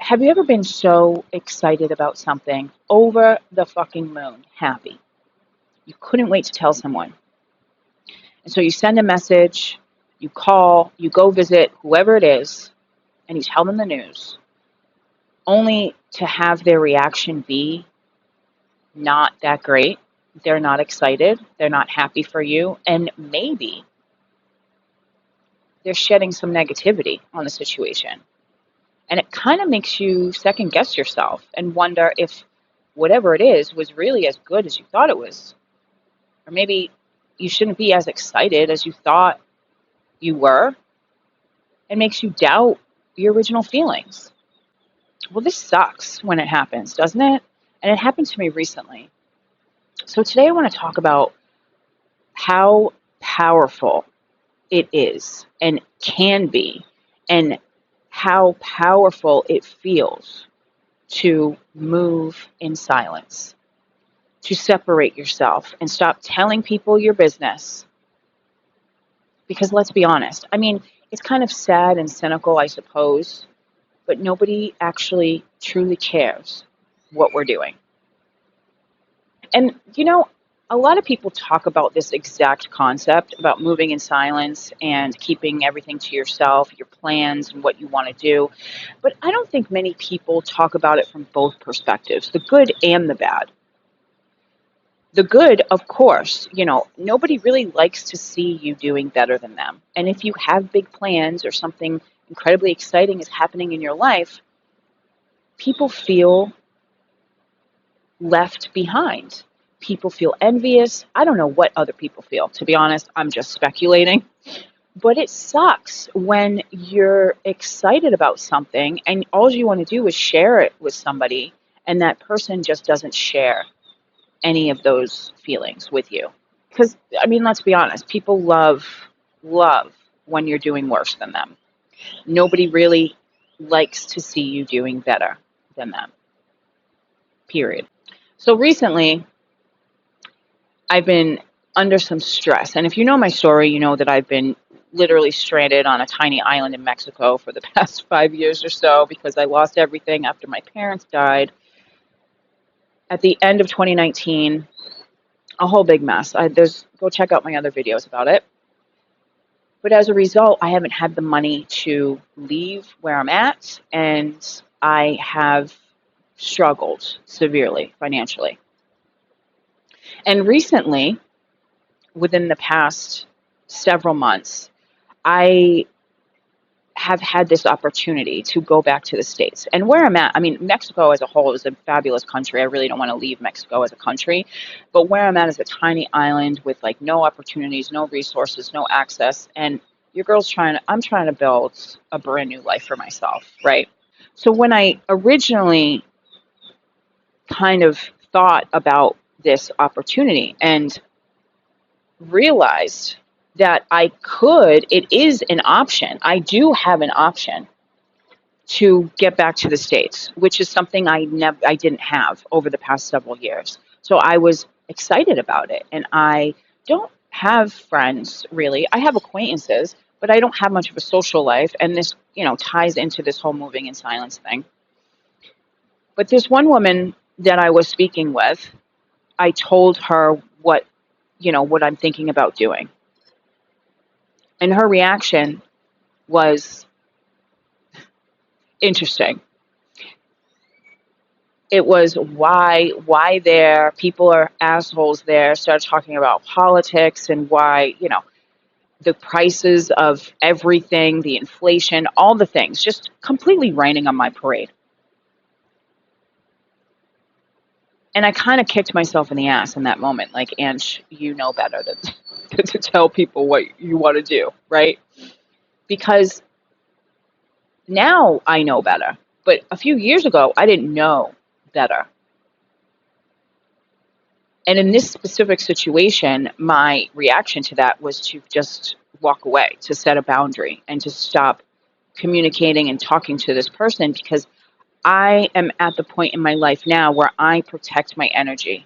Have you ever been so excited about something, over the fucking moon, happy? You couldn't wait to tell someone. And so you send a message, you call, you go visit whoever it is, and you tell them the news, only to have their reaction be not that great. They're not excited, they're not happy for you, and maybe they're shedding some negativity on the situation. And it kind of makes you second guess yourself and wonder if whatever it is was really as good as you thought it was. Or maybe you shouldn't be as excited as you thought you were. It makes you doubt your original feelings. Well, this sucks when it happens, doesn't it? And it happened to me recently. So today I want to talk about how powerful it is and can be, and how powerful it feels to move in silence, to separate yourself and stop telling people your business. Because let's be honest, I mean, it's kind of sad and cynical, I suppose, but nobody actually truly cares what we're doing. And, a lot of people talk about this exact concept about moving in silence and keeping everything to yourself, your plans and what you want to do. But I don't think many people talk about it from both perspectives, the good and the bad. The good, of course, nobody really likes to see you doing better than them. And if you have big plans or something incredibly exciting is happening in your life, people feel left behind. People feel envious. I don't know what other people feel. To be honest, I'm just speculating. But it sucks when you're excited about something and all you want to do is share it with somebody, and that person just doesn't share any of those feelings with you. Because, let's be honest, people love when you're doing worse than them. Nobody really likes to see you doing better than them, period. So recently, I've been under some stress. And if you know my story, you know that I've been literally stranded on a tiny island in Mexico for the past 5 years or so because I lost everything after my parents died at the end of 2019. A whole big mess. Go check out my other videos about it. But as a result, I haven't had the money to leave where I'm at, and I have struggled severely financially. And recently, within the past several months, I have had this opportunity to go back to the States. And where I'm at, Mexico as a whole is a fabulous country. I really don't want to leave Mexico as a country. But where I'm at is a tiny island with no opportunities, no resources, no access. And I'm trying to build a brand new life for myself, right? So when I originally kind of thought about this opportunity and realized that it is an option. I do have an option to get back to the States, which is something I didn't have over the past several years. So I was excited about it. And I don't have friends, really. I have acquaintances, but I don't have much of a social life. And this, ties into this whole moving in silence thing. But this one woman that I was speaking with, I told her what I'm thinking about doing. And her reaction was interesting. It was, why there? People are assholes there. Started talking about politics and why, the prices of everything, the inflation, all the things, just completely raining on my parade. And I kind of kicked myself in the ass in that moment. Like, Ange, you know better than to tell people what you want to do, right? Because now I know better. But a few years ago, I didn't know better. And in this specific situation, my reaction to that was to just walk away, to set a boundary, and to stop communicating and talking to this person, because I am at the point in my life now where I protect my energy.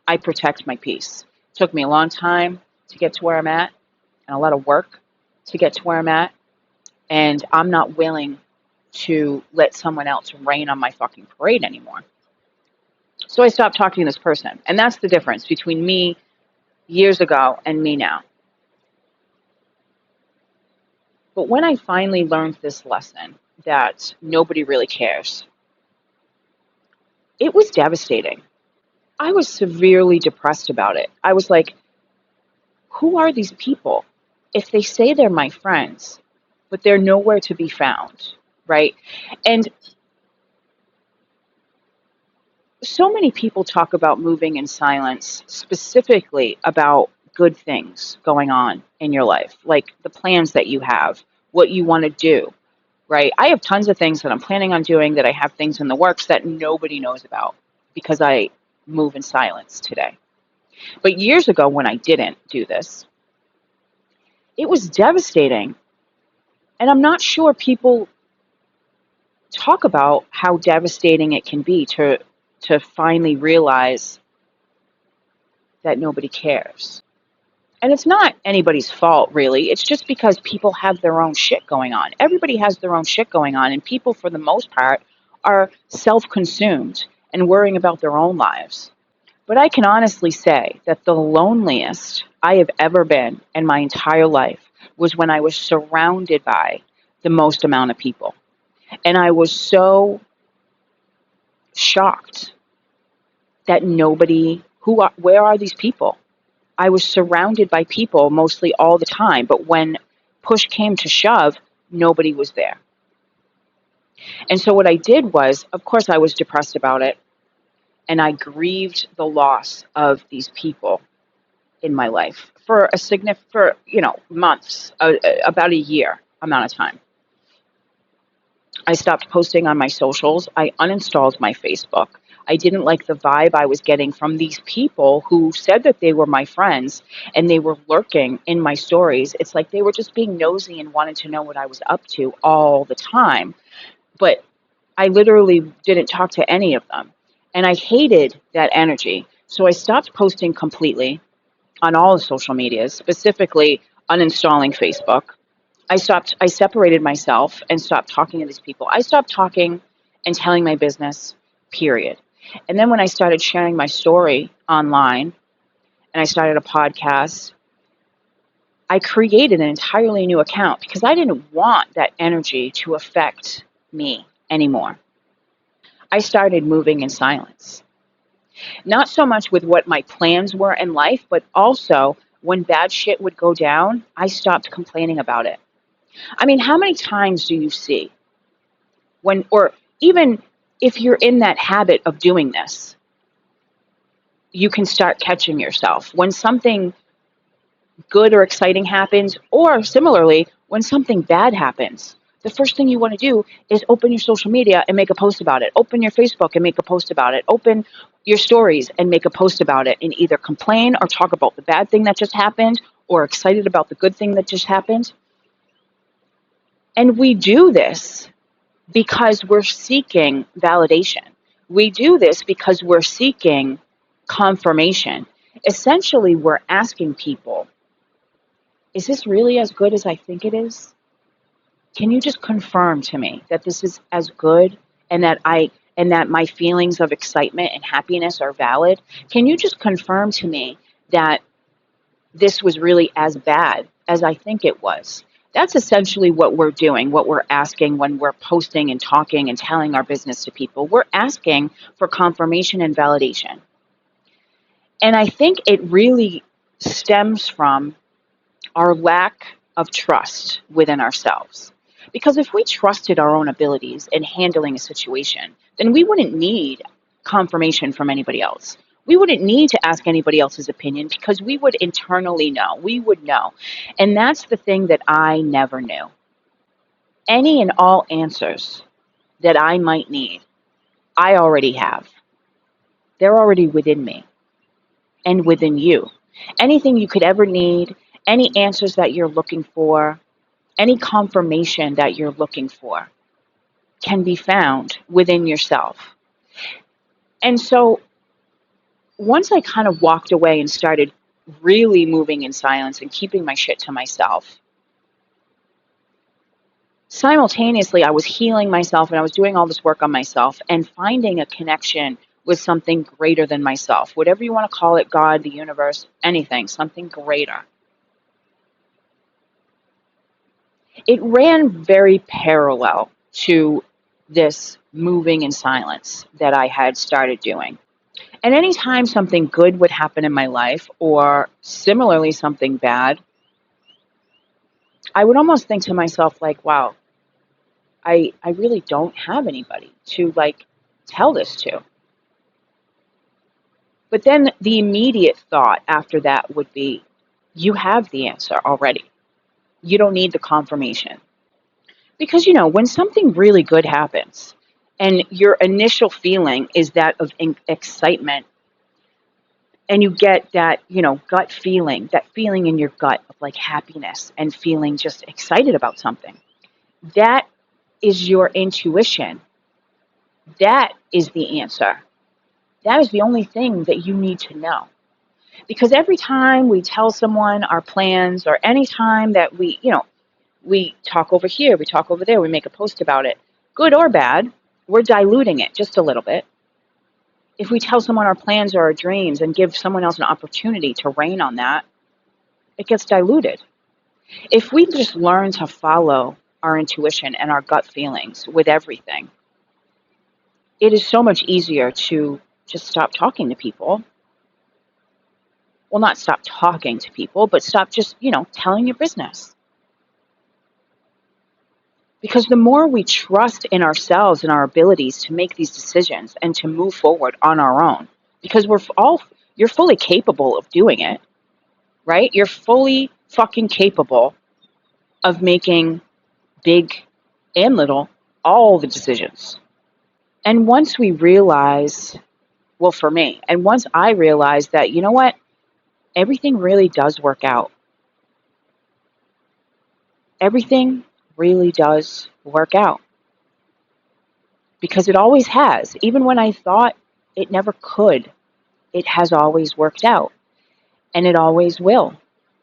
I protect my peace. It took me a long time to get to where I'm at, and a lot of work to get to where I'm at. And I'm not willing to let someone else rain on my fucking parade anymore. So I stopped talking to this person. And that's the difference between me years ago and me now. But when I finally learned this lesson that nobody really cares, it was devastating. I was severely depressed about it. I was like, who are these people? If they say they're my friends, but they're nowhere to be found, right? And so many people talk about moving in silence, specifically about good things going on in your life, like the plans that you have, what you want to do, right? I have tons of things that I'm planning on doing, that I have things in the works that nobody knows about because I move in silence today. But years ago, when I didn't do this, it was devastating. And I'm not sure people talk about how devastating it can be to finally realize that nobody cares. And it's not anybody's fault, really. It's just because people have their own shit going on. Everybody has their own shit going on, and people, for the most part, are self-consumed and worrying about their own lives. But I can honestly say that the loneliest I have ever been in my entire life was when I was surrounded by the most amount of people. And I was so shocked that where are these people? I was surrounded by people mostly all the time, but when push came to shove, nobody was there. And so what I did was, of course, I was depressed about it, and I grieved the loss of these people in my life for months, about a year amount of time. I stopped posting on my socials. I uninstalled my Facebook. I didn't like the vibe I was getting from these people who said that they were my friends, and they were lurking in my stories. It's like they were just being nosy and wanted to know what I was up to all the time. But I literally didn't talk to any of them. And I hated that energy. So I stopped posting completely on all the social medias, specifically uninstalling Facebook. I separated myself and stopped talking to these people. I stopped talking and telling my business, period. And then when I started sharing my story online and I started a podcast, I created an entirely new account because I didn't want that energy to affect me anymore. I started moving in silence. Not so much with what my plans were in life, but also when bad shit would go down, I stopped complaining about it. I mean, how many times do you see or even if you're in that habit of doing this, you can start catching yourself when something good or exciting happens, or similarly, when something bad happens. The first thing you want to do is open your social media and make a post about it. Open your Facebook and make a post about it. Open your stories and make a post about it, and either complain or talk about the bad thing that just happened or excited about the good thing that just happened. And we do this because we're seeking validation. We do this because we're seeking confirmation. Essentially, we're asking people, is this really as good as I think it is? Can you just confirm to me that this is as good and that my feelings of excitement and happiness are valid? Can you just confirm to me that this was really as bad as I think it was? That's essentially what we're doing, what we're asking when we're posting and talking and telling our business to people. We're asking for confirmation and validation. And I think it really stems from our lack of trust within ourselves. Because if we trusted our own abilities in handling a situation, then we wouldn't need confirmation from anybody else. We wouldn't need to ask anybody else's opinion because we would internally know. We would know. And that's the thing that I never knew. Any and all answers that I might need, I already have. They're already within me and within you. Anything you could ever need, any answers that you're looking for, any confirmation that you're looking for can be found within yourself. And so once I kind of walked away and started really moving in silence and keeping my shit to myself, simultaneously, I was healing myself and I was doing all this work on myself and finding a connection with something greater than myself. Whatever you want to call it, God, the universe, anything, something greater. It ran very parallel to this moving in silence that I had started doing. And anytime something good would happen in my life, or similarly something bad, I would almost think to myself, like, wow, I really don't have anybody to, like, tell this to. But then the immediate thought after that would be, you have the answer already. You don't need the confirmation. Because, when something really good happens and your initial feeling is that of excitement, and you get that, gut feeling, that feeling in your gut of like happiness and feeling just excited about something, that is your intuition. That is the answer. That is the only thing that you need to know. Because every time we tell someone our plans, or any time that we talk over here, we talk over there, we make a post about it, good or bad, we're diluting it just a little bit. If we tell someone our plans or our dreams and give someone else an opportunity to rain on that, it gets diluted. If we just learn to follow our intuition and our gut feelings with everything, it is so much easier to just stop talking to people. Well, not stop talking to people, but stop just, telling your business. Because the more we trust in ourselves and our abilities to make these decisions and to move forward on our own, because you're fully capable of doing it, right? You're fully fucking capable of making big and little, all the decisions. And once we realize, well, for me, and once I realized that, you know what, everything really does work out. Everything really does work out. Because it always has. Even when I thought it never could, it has always worked out. And it always will.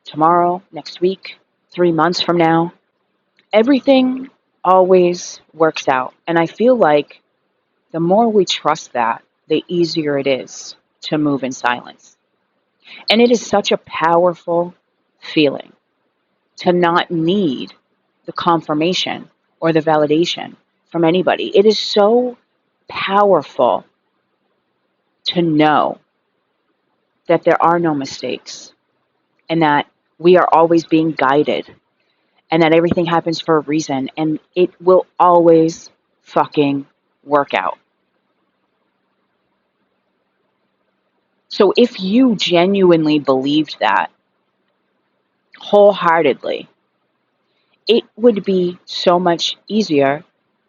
Tomorrow, next week, 3 months from now. Everything always works out. And I feel like the more we trust that, the easier it is to move in silence. And it is such a powerful feeling to not need the confirmation or the validation from anybody. It is so powerful to know that there are no mistakes and that we are always being guided and that everything happens for a reason and it will always fucking work out. So if you genuinely believed that wholeheartedly, it would be so much easier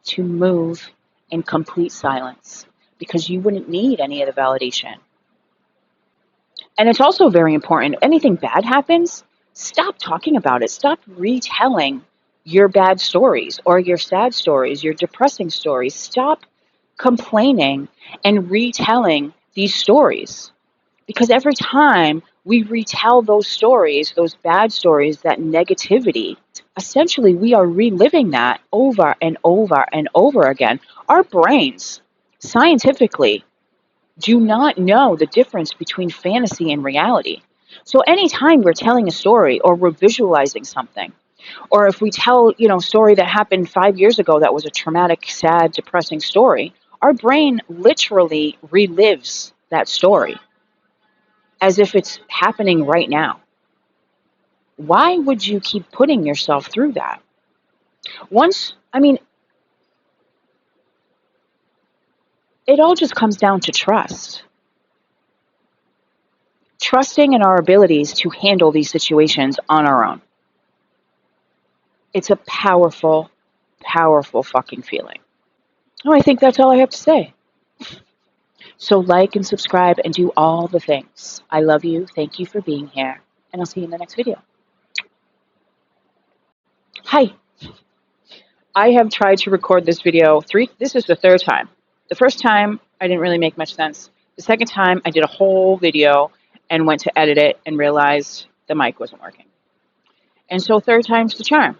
to move in complete silence because you wouldn't need any of the validation. And it's also very important, anything bad happens, stop talking about it. Stop retelling your bad stories or your sad stories, your depressing stories. Stop complaining and retelling these stories. Because every time we retell those stories, those bad stories, that negativity, essentially we are reliving that over and over and over again. Our brains, scientifically, do not know the difference between fantasy and reality. So anytime we're telling a story or we're visualizing something, or if we tell, a story that happened 5 years ago that was a traumatic, sad, depressing story, our brain literally relives that story as if it's happening right now. Why would you keep putting yourself through that? It all just comes down to trust. Trusting in our abilities to handle these situations on our own. It's a powerful, powerful fucking feeling. Oh, I think that's all I have to say. So like and subscribe and do all the things. I love you. Thank you for being here. And I'll see you in the next video. Hi. I have tried to record this video this is the third time. The first time, I didn't really make much sense. The second time, I did a whole video and went to edit it and realized the mic wasn't working. And so third time's the charm.